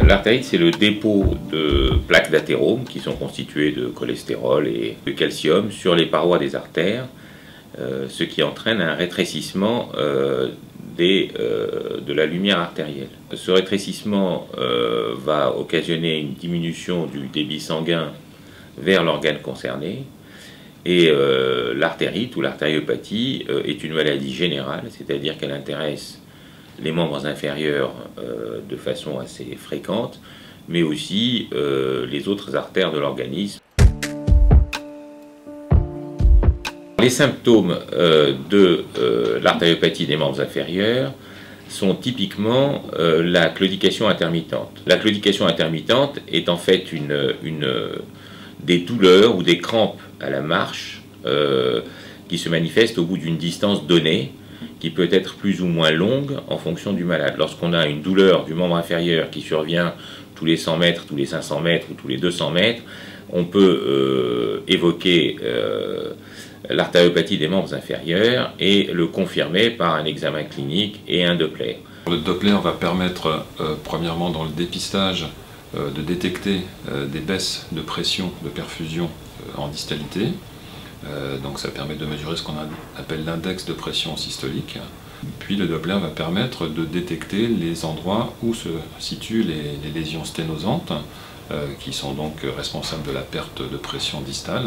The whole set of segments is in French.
L'artérite, c'est le dépôt de plaques d'athérome qui sont constituées de cholestérol et de calcium sur les parois des artères, ce qui entraîne un rétrécissement de la lumière artérielle. Ce rétrécissement va occasionner une diminution du débit sanguin vers l'organe concerné. Et l'artérite ou l'artériopathie est une maladie générale, c'est-à-dire qu'elle intéresse les membres inférieurs de façon assez fréquente, mais aussi les autres artères de l'organisme. Les symptômes de l'artériopathie des membres inférieurs sont typiquement la claudication intermittente. La claudication intermittente est en fait des douleurs ou des crampes à la marche qui se manifestent au bout d'une distance donnée, qui peut être plus ou moins longue en fonction du malade. Lorsqu'on a une douleur du membre inférieur qui survient tous les 100 mètres, tous les 500 mètres ou tous les 200 mètres, on peut évoquer l'artériopathie des membres inférieurs et le confirmer par un examen clinique et un Doppler. Le Doppler va permettre, premièrement dans le dépistage, de détecter des baisses de pression, de perfusion en distalité. Donc ça permet de mesurer ce qu'on appelle l'index de pression systolique. Puis le Doppler va permettre de détecter les endroits où se situent les lésions sténosantes, qui sont donc responsables de la perte de pression distale.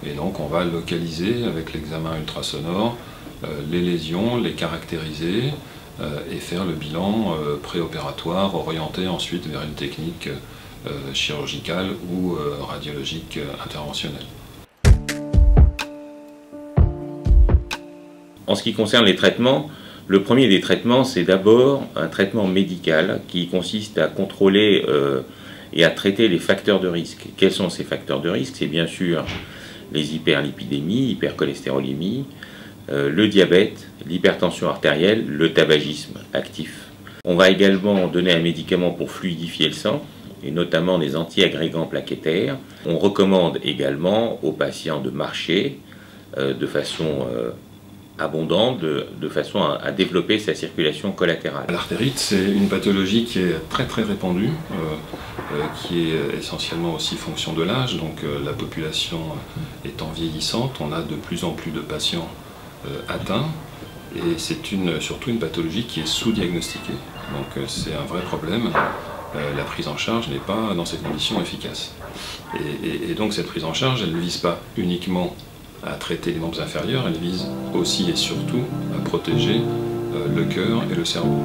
Et donc on va localiser avec l'examen ultrasonore les lésions, les caractériser et faire le bilan préopératoire, orienté ensuite vers une technique chirurgicale ou radiologique interventionnelle. En ce qui concerne les traitements, le premier des traitements, c'est d'abord un traitement médical qui consiste à contrôler et à traiter les facteurs de risque. Quels sont ces facteurs de risque? C'est bien sûr les hyperlipidémies, hypercholestérolémie, le diabète, l'hypertension artérielle, le tabagisme actif. On va également donner un médicament pour fluidifier le sang, et notamment des antiagrégants plaquettaires. On recommande également aux patients de marcher de façon abondante, de façon à développer sa circulation collatérale. L'artérite, c'est une pathologie qui est très répandue, qui est essentiellement aussi fonction de l'âge. Donc la population étant vieillissante, on a de plus en plus de patients atteints, et c'est surtout une pathologie qui est sous-diagnostiquée. Donc c'est un vrai problème. La prise en charge n'est pas dans ces conditions efficace. Et donc cette prise en charge, elle ne vise pas uniquement à traiter les membres inférieurs, elle vise aussi et surtout à protéger le cœur et le cerveau.